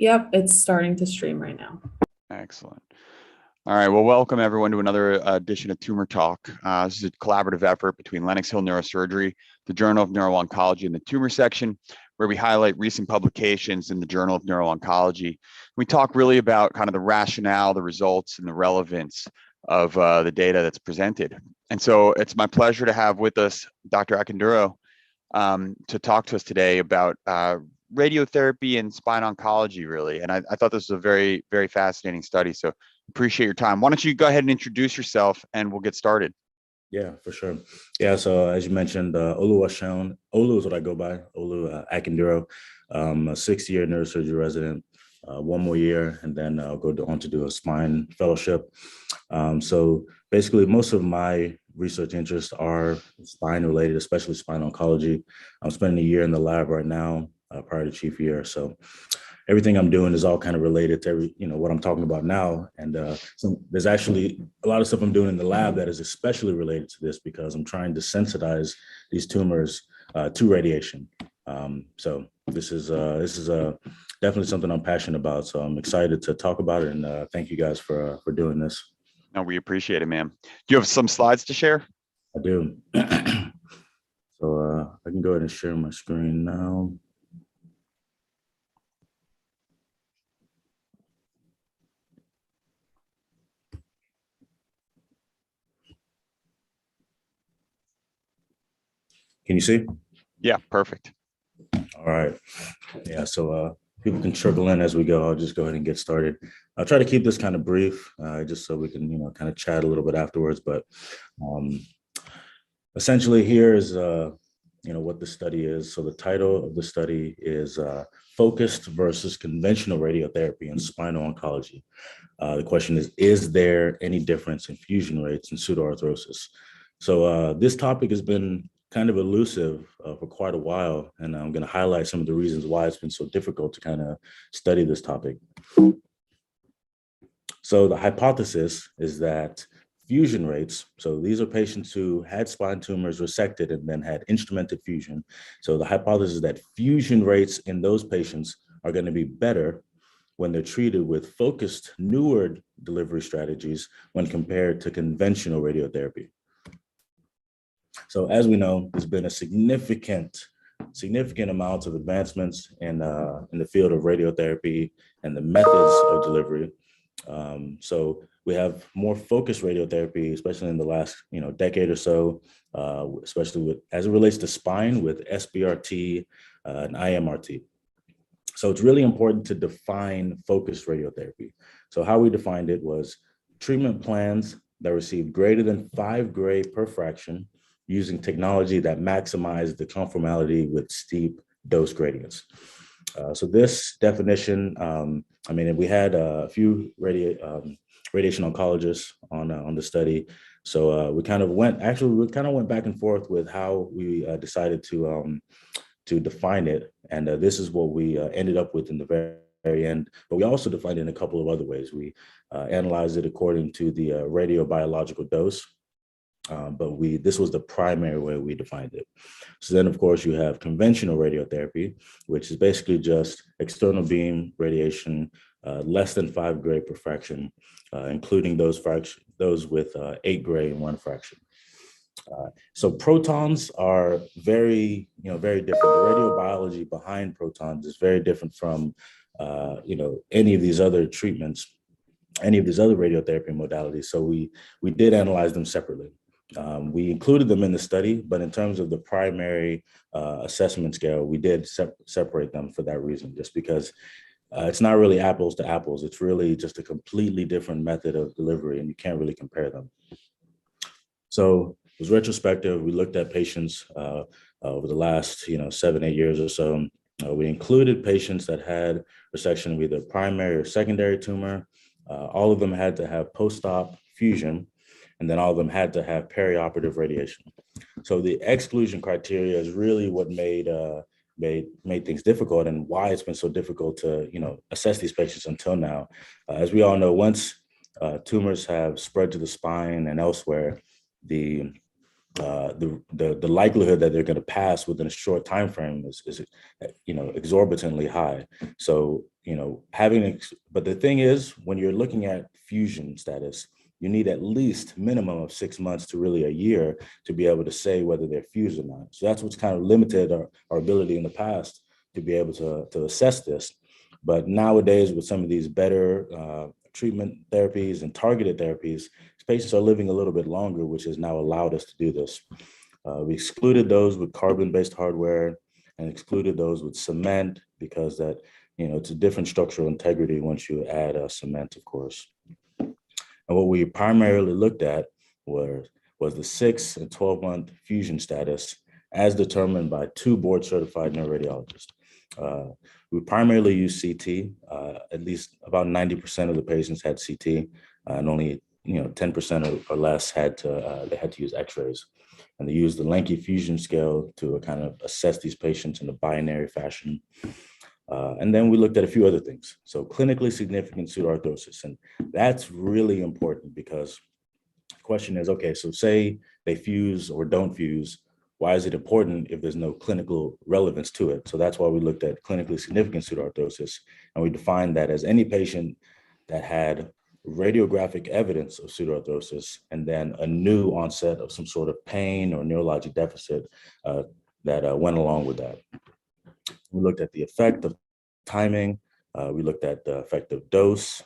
Yep, it's starting to stream right now. Excellent. All right, well, welcome everyone to another edition of Tumor Talk. This is a collaborative effort between Lenox Hill Neurosurgery, the Journal of Neuro-Oncology, and the Tumor section, where we highlight recent publications in the Journal of Neuro-Oncology. We talk really about kind of the rationale, the results, and the relevance of the data that's presented. And so it's my pleasure to have with us Dr. Akinduro to talk to us today about radiotherapy and spine oncology, really. And I thought this was a very, very fascinating study. So appreciate your time. Why don't you go ahead and introduce yourself and we'll get started. Yeah, for sure. Yeah, so as you mentioned, Olu Ashon, Olu is what I go by, Olu Akinduro, a 6-year neurosurgery resident, 1 more year, and then I'll go on to do a spine fellowship. So basically, most of my research interests are spine related, especially spine oncology. I'm spending a year in the lab right now, prior to chief year. So everything I'm doing is all kind of related to what I'm talking about now. And so there's actually a lot of stuff I'm doing in the lab that is especially related to this because I'm trying to sensitize these tumors to radiation. So this is definitely something I'm passionate about. So I'm excited to talk about it, and thank you guys for doing this. No, we appreciate it, ma'am. Do you have some slides to share? I do. So I can go ahead and share my screen now. Can you see? Yeah, perfect. All right. Yeah, so people can trickle in as we go. I'll just go ahead and get started. I'll try to keep this kind of brief, just so we can, kind of chat a little bit afterwards. But essentially here is, what the study is. So the title of the study is Focused versus Conventional Radiotherapy in Spinal Oncology. The question is there any difference in fusion rates in pseudoarthrosis? So this topic has been kind of elusive for quite a while, and I'm going to highlight some of the reasons why it's been so difficult to kind of study this topic. So the hypothesis is that fusion rates, so these are patients who had spine tumors resected and then had instrumented fusion. So the hypothesis is that fusion rates in those patients are going to be better when they're treated with focused, newer delivery strategies when compared to conventional radiotherapy. So as we know, there's been a significant amounts of advancements in the field of radiotherapy and the methods of delivery. So we have more focused radiotherapy, especially in the last decade or so, especially as it relates to spine with SBRT and IMRT. So it's really important to define focused radiotherapy. So how we defined it was treatment plans that received greater than 5 gray per fraction using technology that maximized the conformality with steep dose gradients. So this definition, we had a few radiation oncologists on the study. So we kind of went back and forth with how we decided to define it. And this is what we ended up with in the very end. But we also defined it in a couple of other ways. We analyzed it according to the radiobiological dose. But this was the primary way we defined it. So then, of course, you have conventional radiotherapy, which is basically just external beam radiation, less than 5 gray per fraction, including those with 8 gray in 1 fraction. So protons are very different. The radiobiology behind protons is very different from, any of these other treatments, any of these other radiotherapy modalities. So we did analyze them separately. We included them in the study, but in terms of the primary assessment scale, we did separate them for that reason, just because it's not really apples to apples. It's really just a completely different method of delivery, and you can't really compare them. So it was retrospective. We looked at patients over the last 7-8 years or so. We included patients that had resection of either primary or secondary tumor. All of them had to have post-op fusion, and then all of them had to have perioperative radiation. So the exclusion criteria is really what made things difficult, and why it's been so difficult to assess these patients until now. As we all know, once tumors have spread to the spine and elsewhere, the likelihood that they're going to pass within a short time frame is exorbitantly high. So but the thing is, when you're looking at fusion status, you need at least minimum of 6 months to really a year to be able to say whether they're fused or not. So that's what's kind of limited our ability in the past to be able to assess this. But nowadays, with some of these better treatment therapies and targeted therapies, patients are living a little bit longer, which has now allowed us to do this. We excluded those with carbon-based hardware and excluded those with cement because that, it's a different structural integrity once you add cement, of course. And what we primarily looked at was the 6 and 12-month fusion status as determined by 2 board-certified neuroradiologists. We primarily use CT. At least about 90% of the patients had CT, and only 10% or less had to use X-rays. And they used the Lanky Fusion Scale to kind of assess these patients in a binary fashion. And then we looked at a few other things. So clinically significant pseudoarthrosis, and that's really important because the question is, okay, so say they fuse or don't fuse, why is it important if there's no clinical relevance to it? So that's why we looked at clinically significant pseudoarthrosis, and we defined that as any patient that had radiographic evidence of pseudoarthrosis and then a new onset of some sort of pain or neurologic deficit that went along with that. We looked at the effect of timing. We looked at the effect of dose.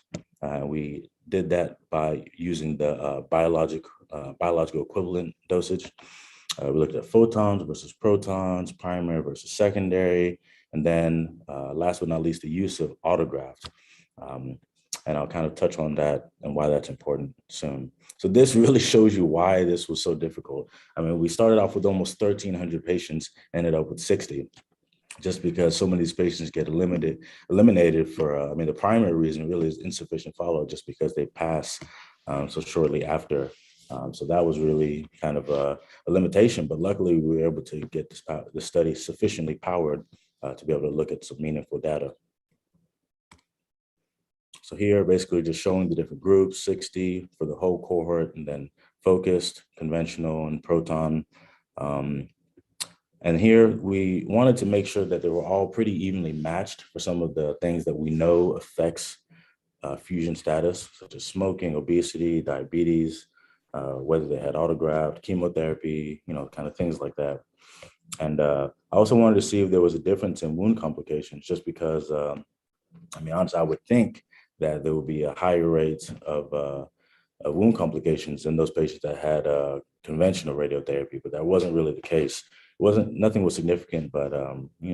We did that by using the biological equivalent dosage. We looked at photons versus protons, primary versus secondary, and then last but not least, the use of autograft. And I'll kind of touch on that and why that's important soon. So this really shows you why this was so difficult. I mean, we started off with almost 1,300 patients, ended up with 60, just because so many of these patients get eliminated for, the primary reason really is insufficient follow-up just because they pass so shortly after. So that was really kind of a limitation, but luckily we were able to get the study sufficiently powered to be able to look at some meaningful data. So here, basically just showing the different groups, 60 for the whole cohort, and then focused, conventional, and proton. And here we wanted to make sure that they were all pretty evenly matched for some of the things that we know affects fusion status, such as smoking, obesity, diabetes, whether they had autograft, chemotherapy, kind of things like that. And I also wanted to see if there was a difference in wound complications, just because, honestly, I would think that there would be a higher rate of wound complications in those patients that had conventional radiotherapy, but that wasn't really the case. Nothing was significant, but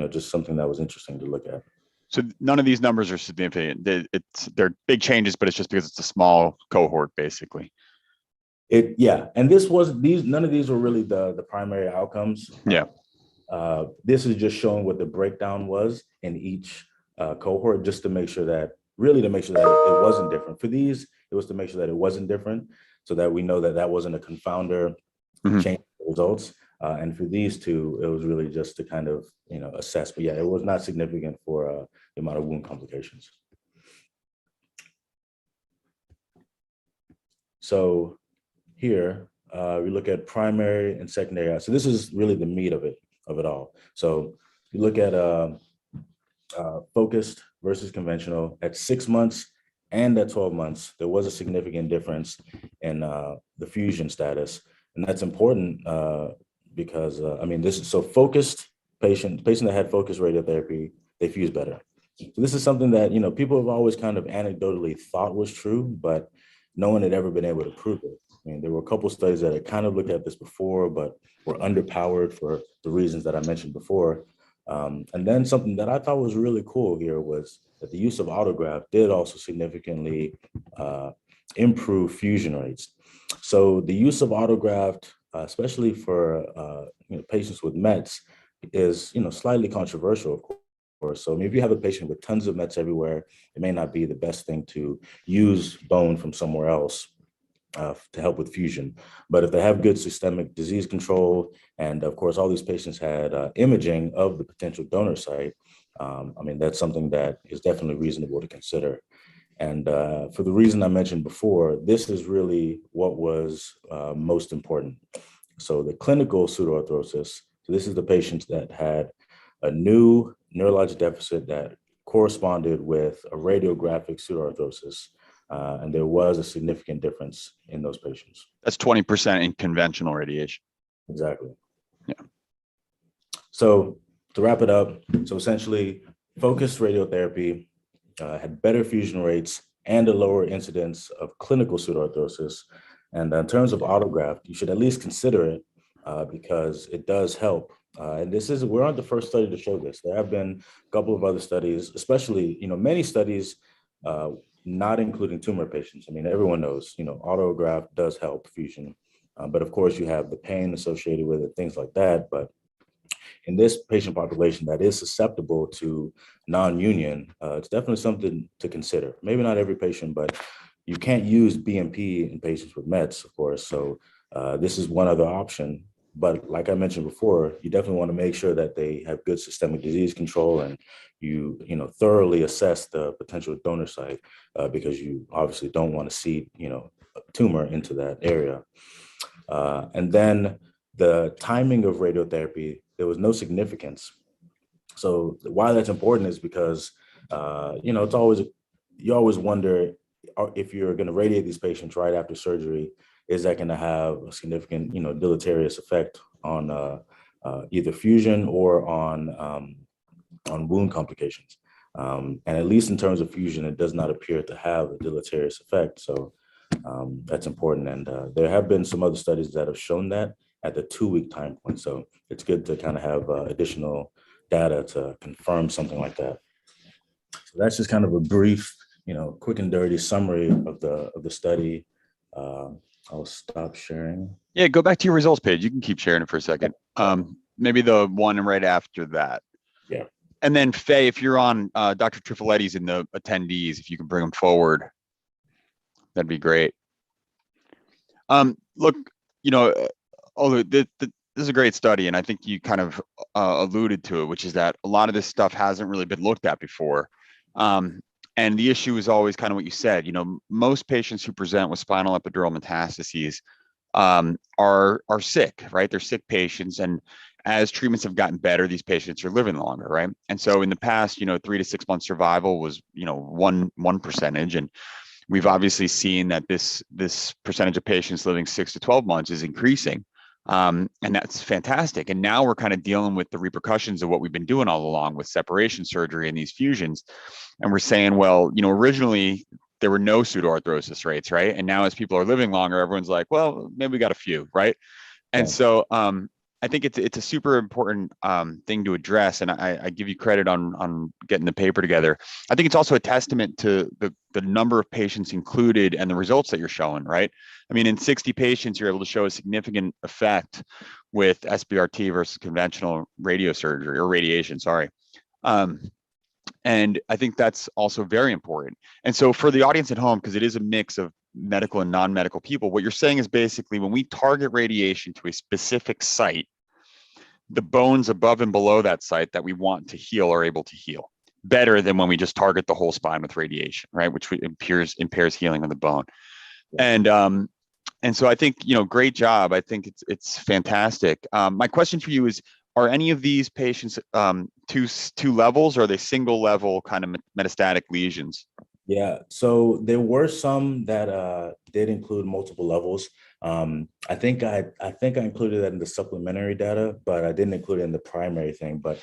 just something that was interesting to look at. So none of these numbers are significant. They're big changes, but it's just because it's a small cohort, basically. And none of these were really the primary outcomes. Yeah. This is just showing what the breakdown was in each cohort, just to make sure that it wasn't different. For these, it was to make sure that it wasn't different, so that we know that that wasn't a confounder change the results. And for these two, it was really just to kind of assess. But yeah, it was not significant for the amount of wound complications. So here we look at primary and secondary. So this is really the meat of it all. So you look at focused versus conventional at 6 months and at 12 months. There was a significant difference in the fusion status, and that's important because this is so focused patient that had focused radiotherapy, they fuse better. So this is something that people have always kind of anecdotally thought was true, but no one had ever been able to prove it. There were a couple of studies that had kind of looked at this before, but were underpowered for the reasons that I mentioned before. And then something that I thought was really cool here was that the use of autograft did also significantly improve fusion rates. So the use of autograft, especially for patients with METs, is slightly controversial, of course. So if you have a patient with tons of METs everywhere, it may not be the best thing to use bone from somewhere else to help with fusion. But if they have good systemic disease control, and of course, all these patients had imaging of the potential donor site, that's something that is definitely reasonable to consider. And for the reason I mentioned before, this is really what was most important. So the clinical pseudoarthrosis, so this is the patients that had a new neurologic deficit that corresponded with a radiographic pseudoarthrosis, and there was a significant difference in those patients. That's 20% in conventional radiation. Exactly. Yeah. So to wrap it up, so essentially, focused radiotherapy had better fusion rates and a lower incidence of clinical pseudoarthrosis. And in terms of autograft, you should at least consider it because it does help. And we're not the first study to show this. There have been a couple of other studies, especially, many studies not including tumor patients. I mean, everyone knows, autograft does help fusion. But of course, you have the pain associated with it, things like that. But in this patient population that is susceptible to non-union, it's definitely something to consider. Maybe not every patient, but you can't use BMP in patients with METs, of course. So this is one other option. But like I mentioned before, you definitely want to make sure that they have good systemic disease control and you thoroughly assess the potential donor site because you obviously don't want to seed, a tumor into that area. And then the timing of radiotherapy, there was no significance. So why that's important is because, you always wonder if you're going to radiate these patients right after surgery, is that going to have a significant, deleterious effect on either fusion or on wound complications? And at least in terms of fusion, it does not appear to have a deleterious effect. So that's important. And there have been some other studies that have shown that at the 2-week time point. So it's good to kind of have additional data to confirm something like that. So that's just kind of a brief, quick and dirty summary of the study. I'll stop sharing. Yeah, go back to your results page. You can keep sharing it for a second. Maybe the one right after that. Yeah. And then Faye, if you're on Dr. Trifoletti's in the attendees, if you can bring them forward, that'd be great. Look, although this is a great study, and I think you kind of alluded to it, which is that a lot of this stuff hasn't really been looked at before. And the issue is always kind of what you said. Most patients who present with spinal epidural metastases are sick, right? They're sick patients, and as treatments have gotten better, these patients are living longer, right? And so in the past, 3 to 6 month survival was, one percentage, and we've obviously seen that this percentage of patients living 6 to 12 months is increasing. And that's fantastic. And now we're kind of dealing with the repercussions of what we've been doing all along with separation surgery and these fusions. And we're saying, well, originally there were no pseudoarthrosis rates, right? And now as people are living longer, everyone's like, well, maybe we got a few, right? And so I think it's a super important thing to address, and I give you credit on getting the paper together. I think it's also a testament to the number of patients included and the results that you're showing, right? I mean, in 60 patients, you're able to show a significant effect with SBRT versus conventional radiosurgery or radiation, sorry. And I think that's also very important. And so for the audience at home, because it is a mix of medical and non-medical people, what you're saying is basically when we target radiation to a specific site, the bones above and below that site that we want to heal are able to heal better than when we just target the whole spine with radiation, right? Which impairs healing of the bone. And so I think, great job. I think it's fantastic. My question for you is, are any of these patients two levels, or are they single level kind of metastatic lesions? Yeah, so there were some that did include multiple levels. I think I included that in the supplementary data, but I didn't include it in the primary thing. But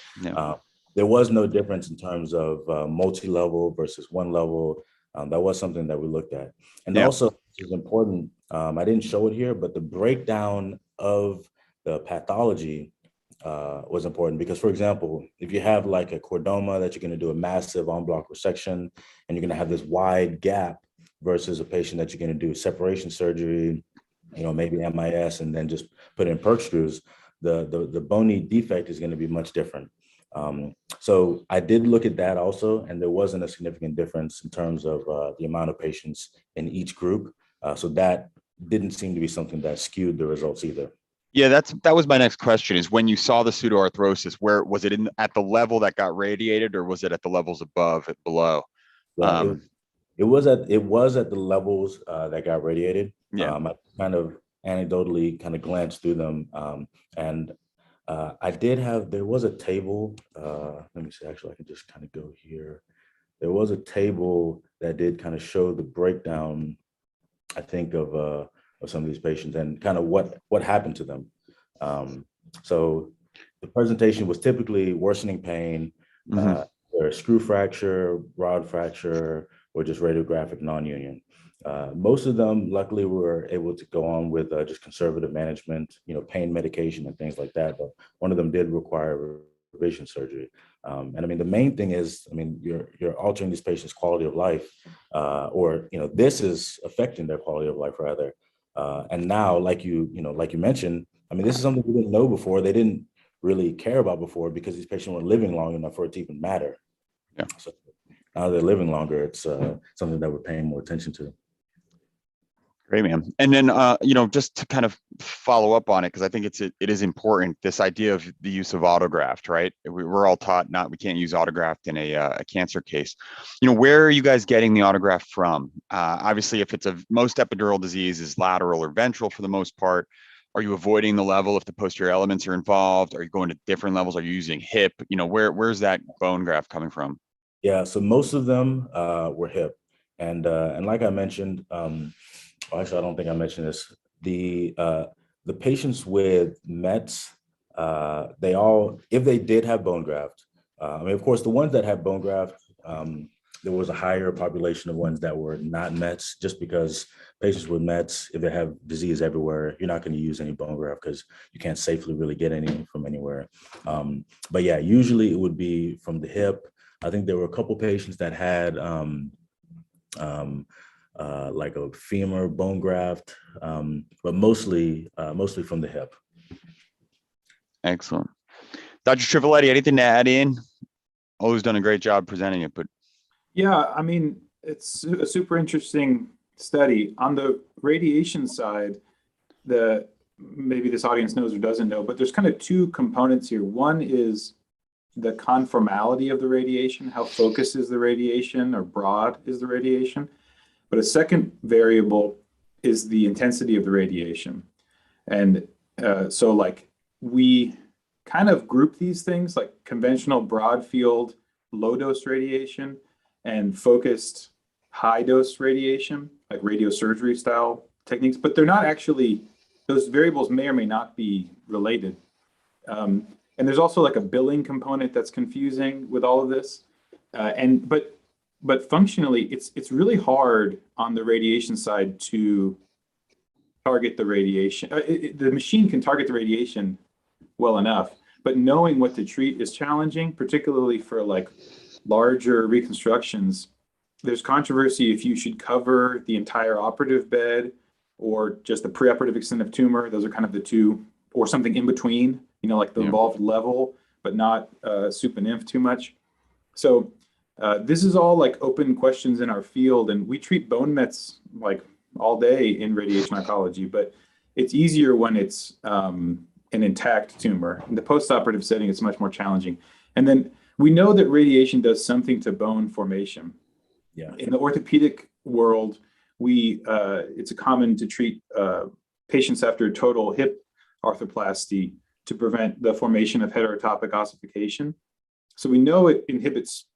there was no difference in terms of multi-level versus one level. That was something that we looked at. And also, which is important, I didn't show it here, but the breakdown of the pathology was important because, for example, if you have like a chordoma that you're going to do a massive en bloc resection and you're going to have this wide gap versus a patient that you're going to do separation surgery, maybe MIS, and then just put in perc screws, the bony defect is going to be much different. So I did look at that also, and there wasn't a significant difference in terms of the amount of patients in each group. So that didn't seem to be something that skewed the results either. Yeah, that was my next question, is when you saw the pseudoarthrosis, where was it at the level that got radiated, or was it at the levels above and below? Yeah, it was at the levels that got radiated. Yeah. I kind of anecdotally kind of glanced through them. And there was a table. Let me see, actually, I can just kind of go here. there was a table that did kind of show the breakdown, I think, of some of these patients and kind of what happened to them. So the presentation was typically worsening pain, or a screw fracture, rod fracture, or just radiographic non-union. Most of them, luckily, were able to go on with just conservative management, pain medication and things like that. But one of them did require revision surgery. And I mean, the main thing is, I mean, you're altering these patients' quality of life, or this is affecting their quality of life rather. And now, like you mentioned, I mean, this is something we didn't know before. They didn't really care about before because these patients weren't living long enough for it to even matter. Yeah. So now they're living longer. It's something that we're paying more attention to. Great, man. And then, just to kind of follow up on it, because I think it is important, this idea of the use of autograft, right? We're all taught we can't use autograft in a cancer case. Where are you guys getting the autograft from? Obviously, if it's most epidural disease is lateral or ventral for the most part. Are you avoiding the level if the posterior elements are involved? Are you going to different levels? Are you using hip? Where's that bone graft coming from? Yeah, so most of them were hip. And like I mentioned, actually, I don't think I mentioned this. The patients with METs, they all, if they did have bone graft, I mean, of course, the ones that had bone graft, there was a higher population of ones that were not METs, just because patients with METs, if they have disease everywhere, you're not going to use any bone graft because you can't safely really get any from anywhere. But yeah, usually it would be from the hip. I think there were a couple patients that had like a femur bone graft, but mostly from the hip. Excellent. Dr. Trivoletti, anything to add in? Always done a great job presenting it, but. Yeah, I mean, it's a super interesting study. On the radiation side, maybe this audience knows or doesn't know, but there's kind of two components here. One is the conformality of the radiation, how focused is the radiation or broad is the radiation. But a second variable is the intensity of the radiation. And so like we kind of group these things like conventional broad field, low dose radiation and focused high dose radiation, like radiosurgery style techniques, but they're not actually, those variables may or may not be related. And there's also like a billing component that's confusing with all of this. But functionally, it's really hard on the radiation side to target the radiation. The machine can target the radiation well enough, but knowing what to treat is challenging, particularly for like larger reconstructions. There's controversy if you should cover the entire operative bed or just the preoperative extent of tumor. Those are kind of the two, or something in between, like the involved level, but not supra-nymph too much. So this is all like open questions in our field, and we treat bone mets like all day in radiation oncology, but it's easier when it's an intact tumor. In the postoperative setting, it's much more challenging. And then we know that radiation does something to bone formation. Yeah. In the orthopedic world, it's common to treat patients after total hip arthroplasty to prevent the formation of heterotopic ossification. So we know it inhibits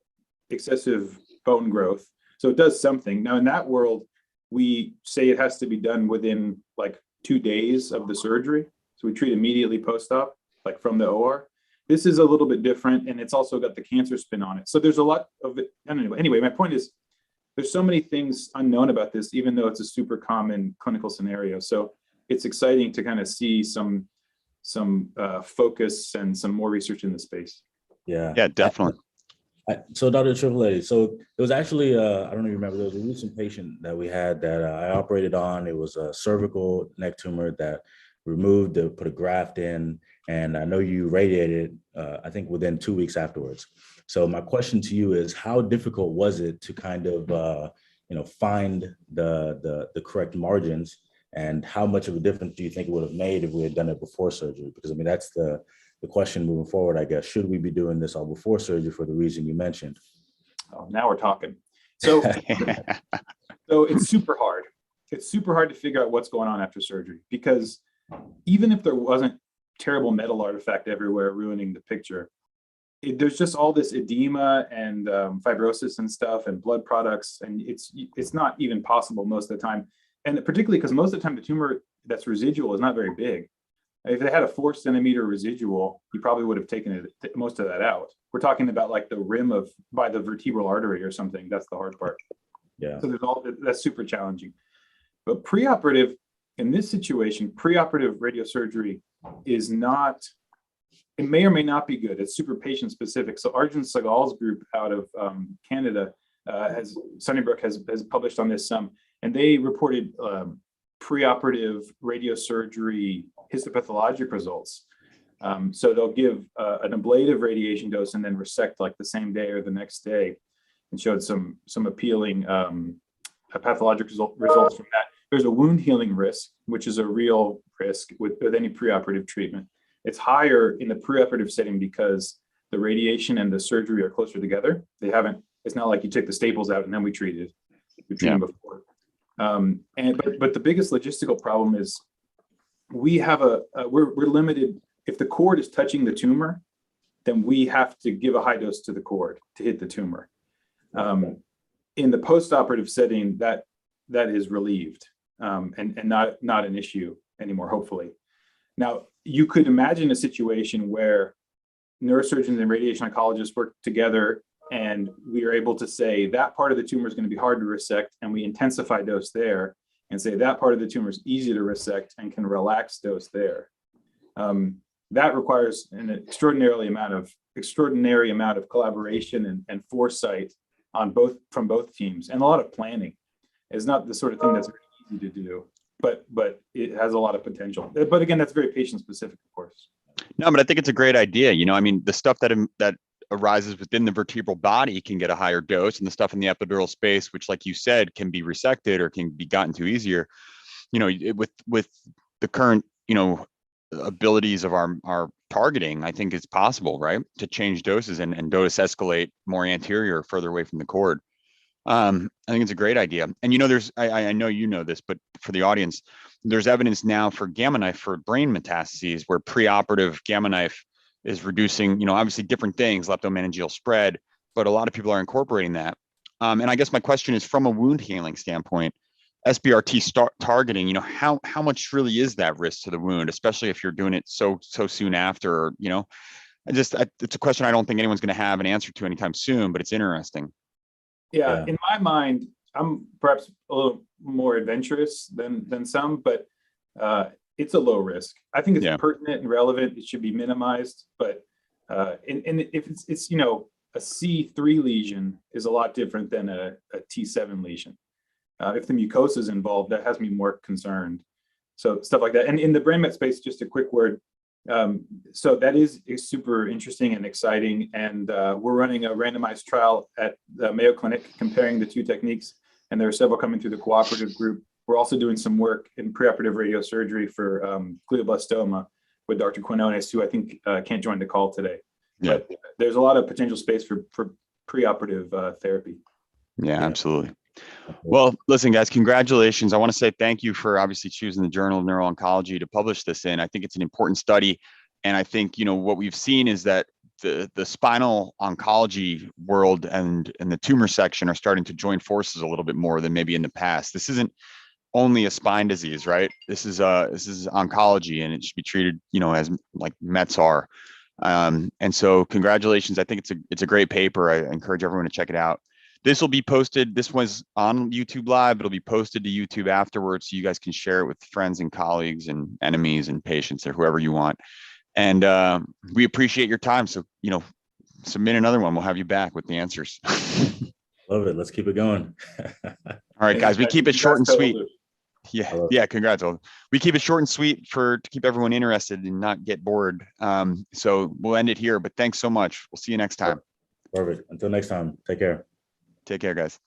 excessive bone growth. So it does something. Now in that world, we say it has to be done within like 2 days of the surgery. So we treat immediately post-op, like from the OR. This is a little bit different, and it's also got the cancer spin on it. So there's a lot of it. Anyway, my point is there's so many things unknown about this, even though it's a super common clinical scenario. So it's exciting to kind of see some focus and some more research in the space. Yeah. Yeah, definitely. So Dr. Trivoletti, so it was actually, I don't even remember, there was a recent patient that we had that I operated on. It was a cervical neck tumor that removed, put a graft in, and I know you radiated, I think within 2 weeks afterwards. So my question to you is, how difficult was it to kind of, find the correct margins, and how much of a difference do you think it would have made if we had done it before surgery? Because I mean, that's the question moving forward, I guess. Should we be doing this all before surgery for the reason you mentioned? Oh, now we're talking. So, so it's super hard. It's super hard to figure out what's going on after surgery, because even if there wasn't terrible metal artifact everywhere ruining the picture, there's just all this edema and fibrosis and stuff and blood products, and it's not even possible most of the time. And particularly because most of the time the tumor that's residual is not very big. If they had a 4 centimeter residual, you probably would have taken most of that out. We're talking about like the rim by the vertebral artery or something. That's the hard part. Yeah. So that's super challenging. But preoperative, in this situation, preoperative radiosurgery is not, it may or may not be good. It's super patient specific. So Arjun Sagal's group out of Canada, Sunnybrook has published on this some, and they reported preoperative radiosurgery histopathologic results. So they'll give an ablative radiation dose and then resect like the same day or the next day, and showed some appealing pathologic results from that. There's a wound healing risk, which is a real risk with any preoperative treatment. It's higher in the preoperative setting because the radiation and the surgery are closer together. It's not like you took the staples out and then we treated before. But the biggest logistical problem is we're limited. If the cord is touching the tumor, then we have to give a high dose to the cord to hit the tumor. In the postoperative setting, that is relieved and not an issue anymore, hopefully. Now, you could imagine a situation where neurosurgeons and radiation oncologists work together and we are able to say that part of the tumor is going to be hard to resect, and we intensify dose there, and say that part of the tumor is easy to resect and can relax dose there. That requires an extraordinary amount of collaboration and foresight from both teams, and a lot of planning. It's not the sort of thing that's very easy to do, but it has a lot of potential. But again, that's very patient specific, of course. No, but I think it's a great idea. I mean, the stuff that arises within the vertebral body can get a higher dose, and the stuff in the epidural space, which, like you said, can be resected or can be gotten to easier. With the current, abilities of our targeting, I think it's possible, right, to change doses and dose escalate more anterior, further away from the cord. I think it's a great idea. And there's, I know you know this, but for the audience, there's evidence now for gamma knife for brain metastases, where preoperative gamma knife is reducing, obviously different things, leptomeningeal spread, but a lot of people are incorporating that. And I guess my question is, from a wound healing standpoint, SBRT targeting, how much really is that risk to the wound, especially if you're doing it so soon after, it's a question I don't think anyone's going to have an answer to anytime soon, but it's interesting. Yeah. In my mind, I'm perhaps a little more adventurous than some, but it's a low risk. I think it's pertinent and relevant. It should be minimized, but and if it's a C3 lesion is a lot different than a T7 lesion. If the mucosa is involved, that has me more concerned. So stuff like that. And in the brain met space, just a quick word. So that is super interesting and exciting. And we're running a randomized trial at the Mayo Clinic comparing the two techniques. And there are several coming through the cooperative group. We're also doing some work in preoperative radiosurgery for glioblastoma with Dr. Quinones, who I think can't join the call today. Yeah. But there's a lot of potential space for preoperative therapy. Yeah, absolutely. Well, listen, guys, congratulations. I want to say thank you for obviously choosing the Journal of Neuro-Oncology to publish this in. I think it's an important study. And I think, what we've seen is that the spinal oncology world and the tumor section are starting to join forces a little bit more than maybe in the past. This isn't only a spine disease, right? This is oncology, and it should be treated, as like Mets are. And so congratulations. I think it's a great paper. I encourage everyone to check it out. This will be posted. This was on YouTube Live. It'll be posted to YouTube afterwards, so you guys can share it with friends and colleagues and enemies and patients or whoever you want. And we appreciate your time. So, submit another one. We'll have you back with the answers. Love it. Let's keep it going. All right, guys. We keep it short and sweet. Yeah. Congrats. We keep it short and sweet to keep everyone interested and not get bored. So we'll end it here. But thanks so much. We'll see you next time. Perfect. Until next time. Take care. Take care, guys.